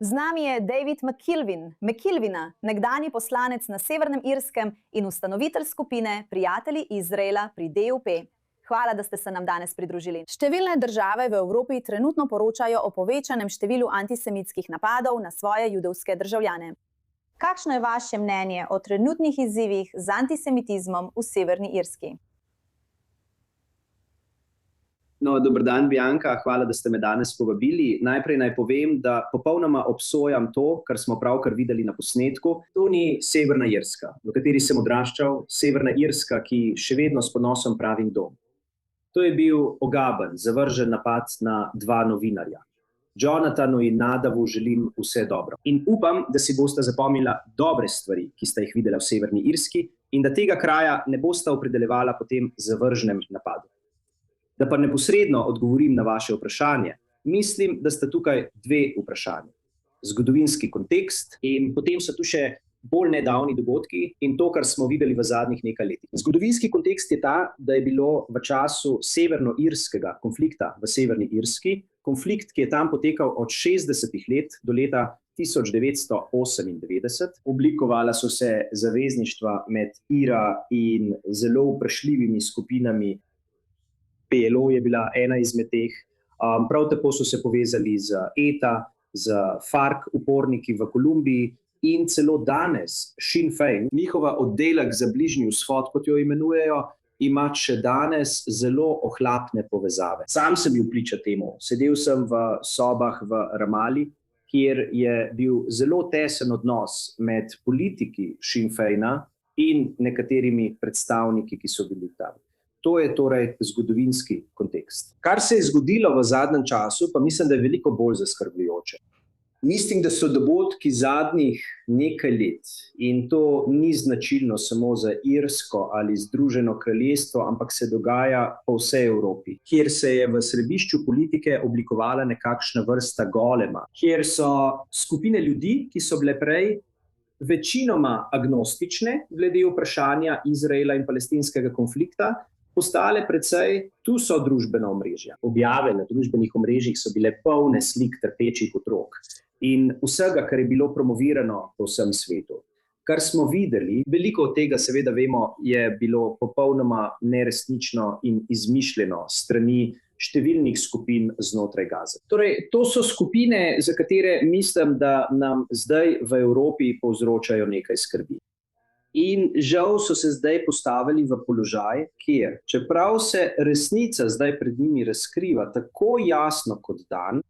Z nami je David McKilvina, nekdanji poslanec na Severnem Irskem in ustanovitelj skupine Prijatelji Izraela pri DUP. Hvala, da ste se nam danes pridružili. Številne države v Evropi trenutno poročajo o povečanem številu antisemitskih napadov na svoje judovske državljane. Kakšno je vaše mnenje o trenutnih izzivih z antisemitizmom v Severni Irski? No, dober dan, Bianca, hvala, da ste me danes povabili. Najprej naj povem, da popolnoma obsojam to, kar smo pravkar videli na posnetku. To ni Severna Irska, v kateri sem odraščal, Severna Irska, ki še vedno s ponosom pravim dom. To je bil ogaben, zavržen napad na dva novinarja. Jonathanu in Nadavu želim vse dobro. In upam, da si boste zapomnila dobre stvari, ki ste jih videla v Severni Irski, in da tega kraja ne boste opredeljevala po tem zavržnem napadu. Da pa neposredno odgovorim na vaše vprašanje, mislim, da sta tukaj dve vprašanje. Zgodovinski kontekst in potem so tu še bolj nedavni dogodki in to, kar smo videli v zadnjih nekaj letih. Zgodovinski kontekst je ta, da je bilo v času severnoirskega konflikta v Severni Irski, konflikt, ki je tam potekal od 60 let do leta 1998. Oblikovala so se zavezništva med IRA in zelo vprašljivimi skupinami. PLO je bila ena izmed teh. Prav tako so se povezali z ETA, z FARC uporniki v Kolumbiji in celo danes Sinn Féin, njihova oddelek za Bližnji vzhod, kot jo imenujejo, ima še danes zelo ohlapne povezave. Sam sem bil priča temu. Sedel sem v sobah v Ramali, kjer je bil zelo tesen odnos med politiki Sinn Féina in nekaterimi predstavniki, ki so bili tam. To je torej zgodovinski kontekst. Kar se je zgodilo v zadnjem času, pa mislim, da je veliko bolj zaskrbljujoče. Mislim, da so dogodki zadnjih nekaj let, in to ni značilno samo za Irsko ali Združeno kraljestvo, ampak se dogaja po vsej Evropi, kjer se je v središču politike oblikovala nekakšna vrsta golema, kjer so skupine ljudi, ki so bile prej večinoma agnostične glede vprašanja Izraela in palestinskega konflikta, postale precej, tu so družbena omrežja. Objave na družbenih omrežjih so bile polne slik trpečih otrok in vsega, kar je bilo promovirano po vsem svetu. Kar smo videli, veliko od tega seveda vemo, je bilo popolnoma neresnično in izmišljeno strani številnih skupin znotraj Gaze. Torej, to so skupine, za katere mislim, da nam zdaj v Evropi povzročajo nekaj skrbi. In žal so se zdaj postavili v položaj, kjer, čeprav se resnica zdaj pred njimi razkriva tako jasno kot dan,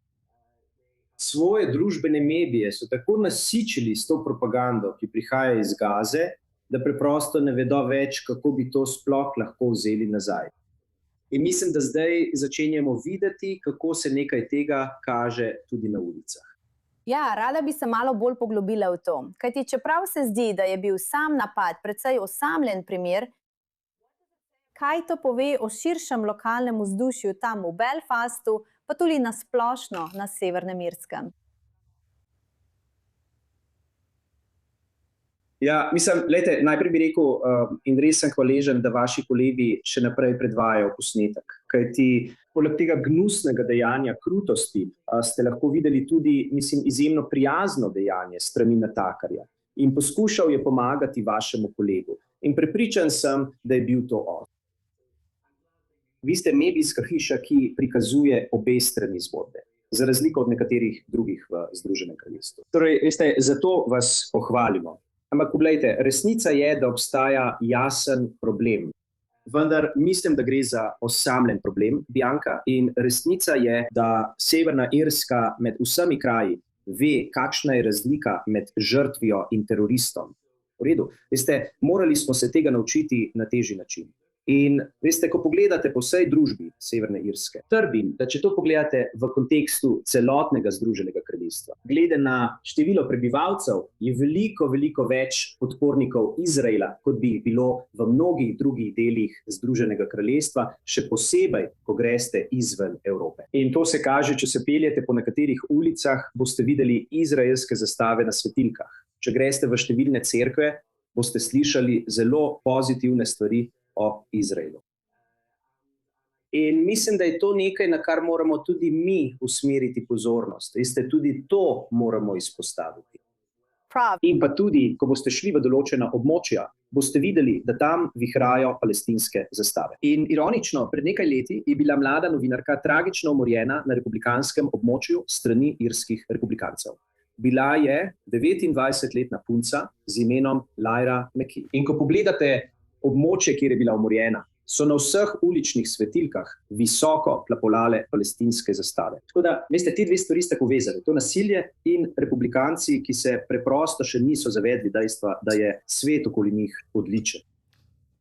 svoje družbene medije so tako nasičili s to propagando, ki prihaja iz Gaze, da preprosto ne vedo več, kako bi to sploh lahko vzeli nazaj. In mislim, da zdaj začenjamo videti, kako se nekaj tega kaže tudi na ulicah. Ja, rada bi se malo bolj poglobila v to, kajti čeprav se zdi, da je bil sam napad precej osamljen primer, kaj to pove o širšem lokalnem vzdušju tam v Belfastu, pa tudi na splošno na Severnem Irskem? Ja, mislim, najprej bi rekel, in res sem hvaležen, da vaši kolegi še naprej predvajajo posnetek, kajti poleg tega gnusnega dejanja krutosti ste lahko videli tudi, mislim, izjemno prijazno dejanje strani natakarja in poskušal je pomagati vašemu kolegu. In prepričan sem, da je bil to on. Vi ste medijska hiša, ki prikazuje obe strani zgodbe, za razliko od nekaterih drugih v Združenem kraljestvu. Torej, veste, zato vas pohvalimo. Ampak poglejte, resnica je, da obstaja jasen problem. Vendar mislim, da gre za osamljen problem, Bianca, in resnica je, da Severna Irska med vsemi kraji ve, kakšna je razlika med žrtvijo in teroristom. V redu, veste, morali smo se tega naučiti na težji način. In veste, ko pogledate po vsej družbi Severne Irske, trdim, da če to pogledate v kontekstu celotnega Združenega kraljestva, glede na število prebivalcev, je veliko več podpornikov Izraela, kot bi bilo v mnogih drugih delih Združenega kraljestva, še posebej, ko greste izven Evrope. In to se kaže, če se peljete po nekaterih ulicah, boste videli izraelske zastave na svetilkah. Če greste v številne cerkve, boste slišali zelo pozitivne stvari o Izraelu. In mislim, da je to nekaj, na kar moramo tudi mi usmeriti pozornost. Veste, tudi to moramo izpostaviti. Prav. In pa tudi, ko boste šli v določena območja, boste videli, da tam vihrajo palestinske zastave. In ironično, pred nekaj leti je bila mlada novinarka tragično umorjena na republikanskem območju strani irskih republikancev. Bila je 29-letna punca z imenom Lyra McKee. In ko pogledate območje, kjer je bila umorjena, so na vseh uličnih svetilkah visoko plapolale palestinske zastave. Tako da, veste, ti dve stvari sta povezani. To nasilje in republikanci, ki se preprosto še niso zavedli dejstva, da je svet okoli njih odličen.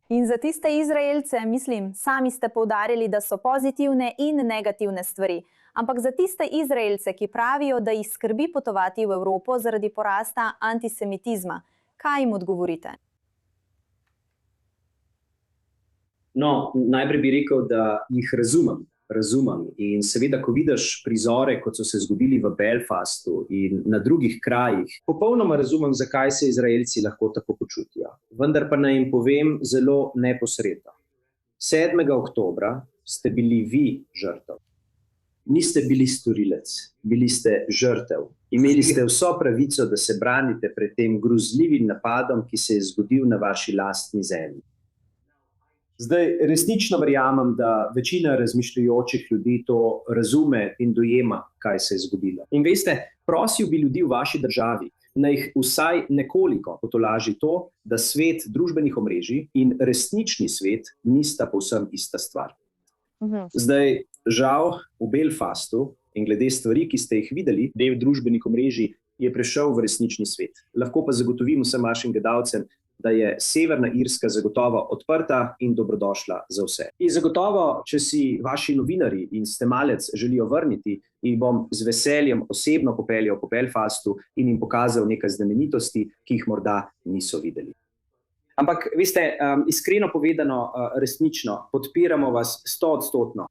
In za tiste Izraelce, mislim, sami ste poudarili, da so pozitivne in negativne stvari. Ampak za tiste Izraelce, ki pravijo, da jih skrbi potovati v Evropo zaradi porasta antisemitizma, kaj jim odgovorite? No, najprej bi rekel, da jih razumem. In seveda, ko vidiš prizore, kot so se zgodili v Belfastu in na drugih krajih, popolnoma razumem, zakaj se Izraelci lahko tako počutijo. Vendar pa naj jim povem zelo neposredno. 7. oktobra ste bili vi žrtev. Niste bili storilec, bili ste žrtev. Imeli ste vso pravico, da se branite pred tem grozljivim napadom, ki se je zgodil na vaši lastni zemlji. Zdaj, resnično verjamem, da večina razmišljajočih ljudi to razume in dojema, kaj se je zgodilo. In veste, prosil bi ljudi v vaši državi, naj jih vsaj nekoliko potolaži to, da svet družbenih omrežij in resnični svet nista povsem ista stvar. Zdaj, žal, v Belfastu in glede stvari, ki ste jih videli, del družbenih omrežij je prešel v resnični svet. Lahko pa zagotovim vsem vašim gledalcem, da je Severna Irska zagotovo odprta in dobrodošla za vse. In zagotovo, če si vaši novinarji in snemalec želijo vrniti, jih bom z veseljem osebno popeljal po Belfastu in jim pokazal nekaj znamenitosti, ki jih morda niso videli. Ampak, veste, iskreno povedano, resnično, podpiramo vas 100%.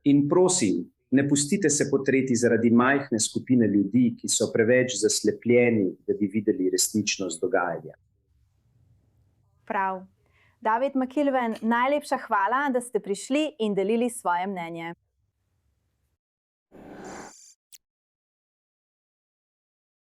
In prosim, ne pustite se potreti zaradi majhne skupine ljudi, ki so preveč zaslepljeni, da bi videli resničnost dogajanja. Prav. David McKilven, najlepša hvala, da ste prišli in delili svoje mnenje.